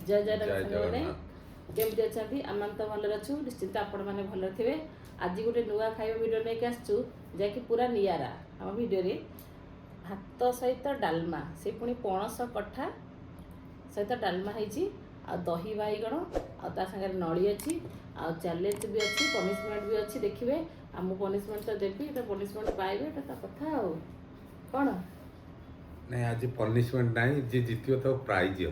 जय जगन्नाथ केमती अच्छा आम तो भल अच्छु निश्चिंत आपण मैंने भल थे। आज गोटे नुआ खाଇବା भिडियो नहीं आसचु जैकि पूरा नियारा आम भिडियो भात सहित डालमा से पुणी पणस कठा सहित डालमा होती आ दही बाईगण आ सागर नड़ी अच्छी आ चैलेंज भी अच्छी पनिशमेंट भी अच्छी देखिए आम पनिशमेंट तो देवी तो पनिशमेंट पाइबे तो कथा आ कौन नहीं आज पनिशमेंट नहीं जी जीतियो तो प्राइज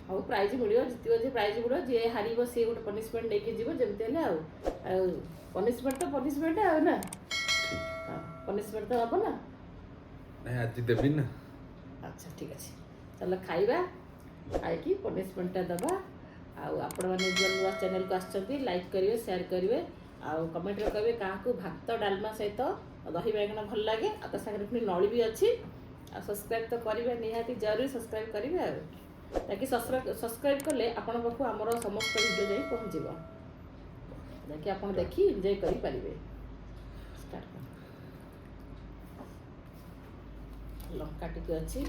ଆଉ ପ୍ରାଇଜ୍ ମିଳିବ ଜିତିବ ଯେ ପ୍ରାଇଜ୍ ମିଳିବ ଯିଏ ହାରିବ ସିଏ ଗୋଟେ ପନିଶମେଣ୍ଟ ନେଇକି ଯିବ ଯେମିତି ହେଲେ ଆଉ ପନିଶମେଣ୍ଟ ତ ପନିଶମେଣ୍ଟ ଆଉ ନା ପନିଶମେଣ୍ଟ ତ ହବ ନା नहीं आज देबी ना। ଆଚ୍ଛା ଠିକ୍ ଅଛି ତାହେଲେ ଖାଇବା ଖାଇକି ପନିଶମେଣ୍ଟଟା ଦେବା। ଆଉ ଆପଣମାନେ ଯେଉଁ ନୂଆ ଚ୍ୟାନେଲକୁ ଆସିଛନ୍ତି ଲାଇକ୍ କରିବେ ସେୟାର କରିବେ ଆଉ କମେଣ୍ଟରେ କହିବେ କାହାକୁ ଭାତ ଡାଲମା ସହିତ ଦହି ବାଇଗଣ ଭଲ ଲାଗେ ଆଉ ତା ସାଙ୍ଗରେ ପୁଣି ନଳି ବି ଅଛି ଆଉ ସବସ୍କ୍ରାଇବ୍ ତ କରିବେ ନିହାତି ଜରୁରୀ ସବସ୍କ୍ରାଇବ୍ କରିବେ ଆଉ ताकि सब्सक्राइब कले आपण पाखु आमर समस्त वीडियो जाई पहुँचब जाकि आपण देखी एंजॉय करि परिबे। लंका टिके अछि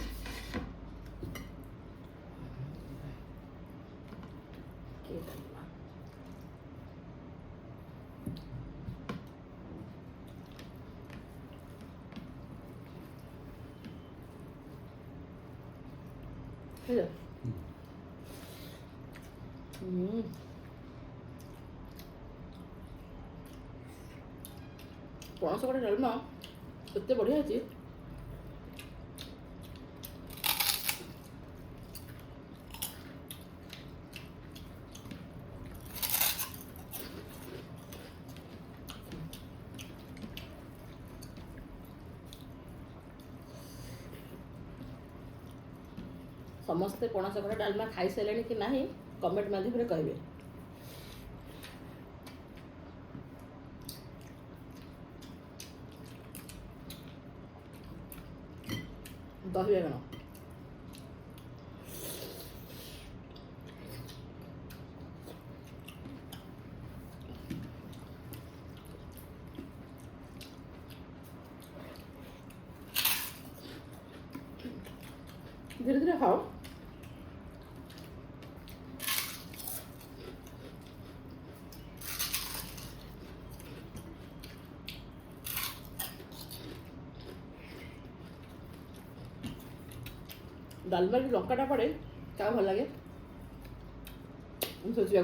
के डालमा हेलो पणस कठा डालमा एते बढ़िया अछि समस्ते पणस कठा डालमा खाई सारे कि ना कमेंट माध्यम कहे। दही बाइगण धीरे धीरे खाओ डालमा की लंकाटा पड़े क्या भल लगे सोचा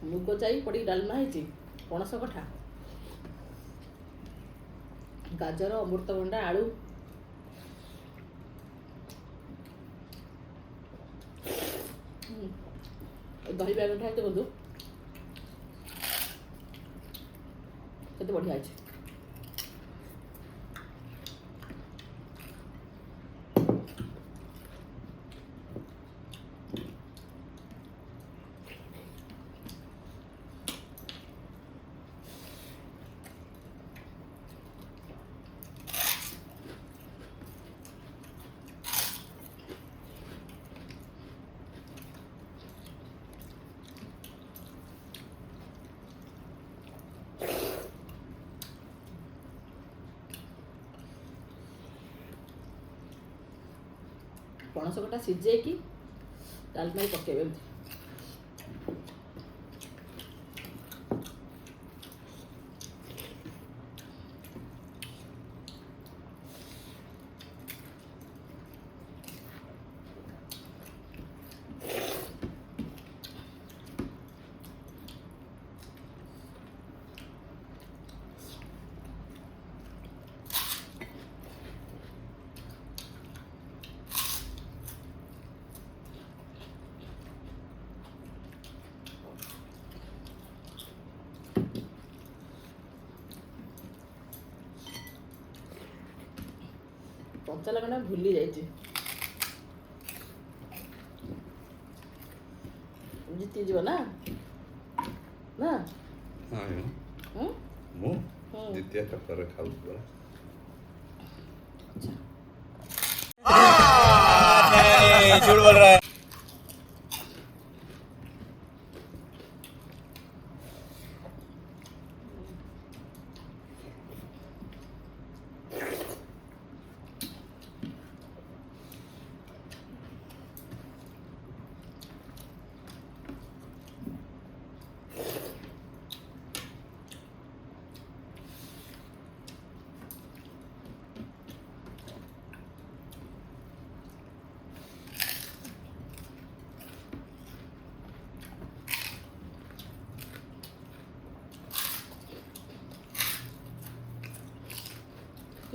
मुग जाई पड़ी डालमा है पणस कठा गाजर अमृतभंडा आलू दही बाइगण खाते बंधु केते बढ़िया है। पणस कटा सीझे कि डालमा पकेबे कंचा लगा भूली जाइए जीती जीव ना ना हाँ मु द्वितीय चक्कर खाऊ झूठ बोल रहा है।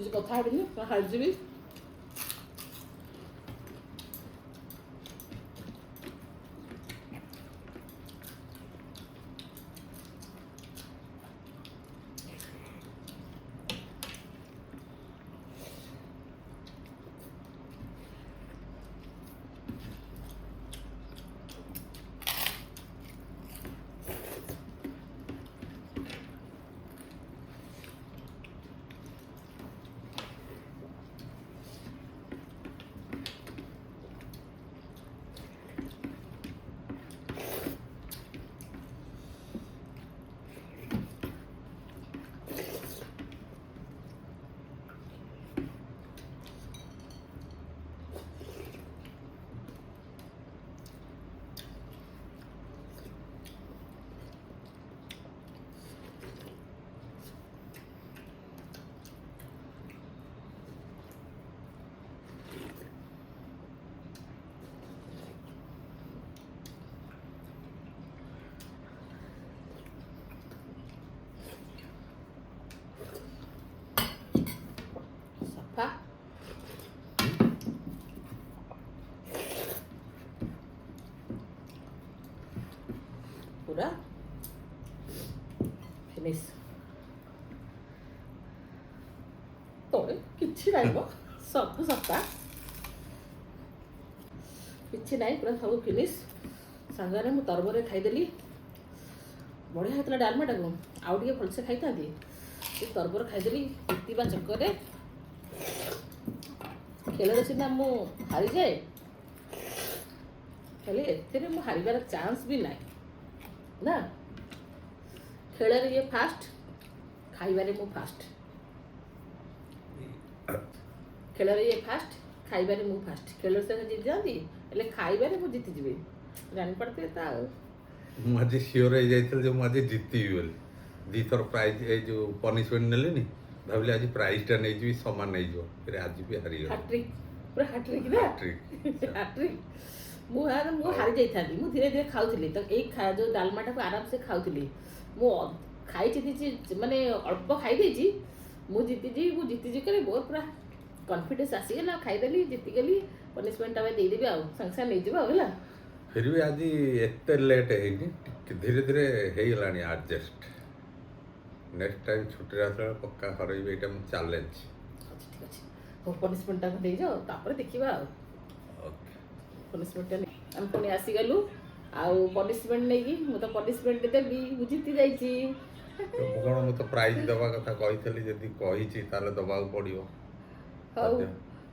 କିଛି କଥା ହେବିନି ହାରିଯିବି। ସଫା ପୁରା ଫିନିଶ। ତଳେ କିଛି ନାହିଁ ମ, ସବୁ ସଫା, କିଛି ନାହିଁ, ପୁରା ସବୁ ଫିନିଶ। ସାଙ୍ଗରେ ମୁଁ ତରବରରେ ଖାଇଦେଲି। ବଢ଼ିଆ ହେଇଥିଲା ଡାଲମାଟାକୁ, ଆଉ ଟିକେ ଭଲସେ ଖାଇଥାନ୍ତି। ଏ ତରବର ଖାଇଦେଲି ଜିତିବା ଚକ୍କରରେ। ଖେଳରେ ସିନା ମୁଁ ହାରିଯାଏ, ହେଲେ ଏଥିରେ ମୁଁ ହାରିବାର ଚାନ୍ସ ବି ନାହିଁ ନା। ଖେଳରେ ଇଏ ଫାଷ୍ଟ, ଖାଇବାରେ ମୁଁ ଫାଷ୍ଟ। ଖେଳରେ ଇଏ ଫାଷ୍ଟ, ଖାଇବାରେ ମୁଁ ଫାଷ୍ଟ। ଖେଳରେ ସେ ଜିତି ଯାଆନ୍ତି, ହେଲେ ଖାଇବାରେ ମୁଁ ଜିତିଯିବି। ଜାଣିପାରୁଥିବେ ତ ଆଉ। ମୁଁ ଆଜି ସିଓର ହେଇଯାଇଥିଲି ଯେ ମୁଁ ଆଜି ଜିତିବି ବୋଲି। ଦୁଇଥର ପ୍ରାଇଜ୍ ଏଇ ଯେଉଁ ପନିସମେଣ୍ଟ ନେଲିନି, ଭାବିଲି ଆଜି ପ୍ରାଇଜ୍ଟା ନେଇଯିବି, ସମାନ ନେଇଯିବ। ଫେରେ ଆଜି ବି ହାରିଗଲି। ହାଟ୍ରିକ୍, ପୁରା ହାଟ୍ରିକ୍ ନା। ହାଟ୍ରିକ୍। ମୁଁ ହାରି ଯାଇଥାନ୍ତି। ମୁଁ ଧୀରେ ଧୀରେ ଖାଉଥିଲି ତ, ଏଇ ଯେଉଁ ଡାଲମାଟାକୁ ଆରାମସେ ଖାଉଥିଲି। ମୁଁ ଖାଇଛି ମାନେ ଅଳ୍ପ ଖାଇ ଦେଇଛି। ମୁଁ ଜିତିଛି କରି ମୋର ପୁରା କନଫିଡେନ୍ସ ଆସିଗଲା। ଖାଇଦେଲି, ଜିତିଗଲି। ପନିସମେଣ୍ଟଟା ଦେଇଦେବି ଆଉ, ସାଙ୍ଗେ ସାଙ୍ଗେ ନେଇଯିବ ଆଉ ହେଲା। ଫିର୍ ବି ଆଜି ଏତେ ଲେଟ୍ ହେଇନି, ଟିକେ ଧୀରେ ଧୀରେ ହେଇଗଲାଣି ଆଡ଼ଜଷ୍ଟ। ନେକ୍ସଟ ଟାଇମ୍ ଛୁଟିରେ ଆସିଲା ପକ୍କା ହରେଇବି, ଏଇଟା ମୁଁ ଚ୍ୟାଲେଞ୍ଜ। ଠିକ୍ ଅଛି, ହଉ ପନିସମେଣ୍ଟଟାକୁ ଦେଇଯାଅ, ତାପରେ ଦେଖିବା ଆଉ। ଓକେ। ପନିସମେଣ୍ଟଟା ଆମେ ପୁଣି ଆସିଗଲୁ। ଆଉ ପନିସମେଣ୍ଟ ନେଇକି, ମୁଁ ତ ପନିସମେଣ୍ଟ ଦେବି, ମୁଁ ଜିତି ଯାଇଛି। ମୁଁ ତ ପ୍ରାଇଜ୍ ଦେବା କଥା କହିଥିଲି, ଯଦି କହିଛି ତାହେଲେ ଦେବାକୁ ପଡ଼ିବ। ହଉ।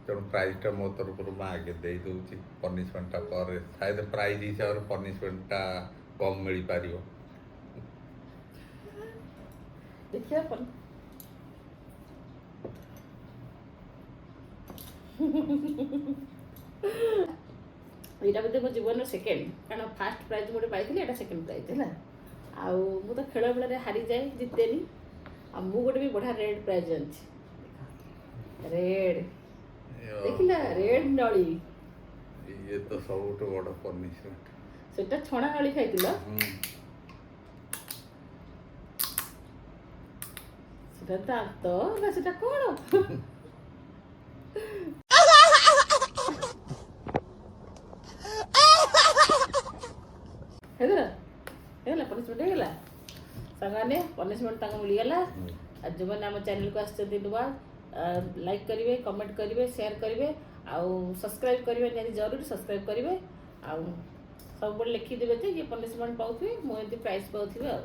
ତେଣୁ ପ୍ରାଇଜ୍ଟା ମୋ ତରଫରୁ ମୁଁ ଆଗେ ଦେଇଦେଉଛି, ପନିସମେଣ୍ଟଟା ପରେ। ଶାୟଦ ପ୍ରାଇଜ୍ ହିସାବରେ ପନିସମେଣ୍ଟଟା କମ୍ ମିଳିପାରିବ। ଦେଖିବା ଏଇଟା ବୋଧେ ମୋ ଜୀବନର ସେକେଣ୍ଡ, କାରଣ ଫାର୍ଷ୍ଟ ପ୍ରାଇଜ୍ ଗୋଟେ ପାଇଥିଲି, ଏଇଟା ସେକେଣ୍ଡ ପ୍ରାଇଜ୍ ହେଲା। ଆଉ ମୁଁ ତ ଖେଳ ବେଳରେ ହାରିଯାଏ, ଜିତେନି। ଆଉ ମୁଁ ଗୋଟେ ବି ବଢ଼ିଆ ରେଡ୍ ପ୍ରାଇଜ୍ ଆଣିଛି। ରେଡ୍ ଦେଖିଲା, ରେଡ୍ ନଳି। ଇଏ ତ ସବୁଠୁ ବଡ଼ ପନିସମେଣ୍ଟ। ସେଟା ଛଣା ନଳି ଖାଇଥିଲ, ସେଟା ଦାନ୍ତ ନା ସେଟା କଣ? ହେଇଗଲା ପନିସମେଣ୍ଟ ହେଇଗଲା। ସାଙ୍ଗମାନେ ପନିସମେଣ୍ଟ ତାଙ୍କୁ ମିଳିଗଲା। ଆଉ ଯେଉଁମାନେ ଆମ ଚ୍ୟାନେଲକୁ ଆସିଛନ୍ତି ନୂଆ, ଲାଇକ୍ କରିବେ, କମେଣ୍ଟ କରିବେ, ସେୟାର କରିବେ, ଆଉ ସବସ୍କ୍ରାଇବ୍ କରିବେ, ନିହାତି ଜରୁରୀ ସବସ୍କ୍ରାଇବ୍ କରିବେ। ଆଉ ସବୁବେଳେ ଲେଖିଦେବେ ଯେ ଇଏ ପନିସମେଣ୍ଟ ପାଉଥିବେ, ମୁଁ ଏମିତି ପ୍ରାଇଜ୍ ପାଉଥିବି ଆଉ।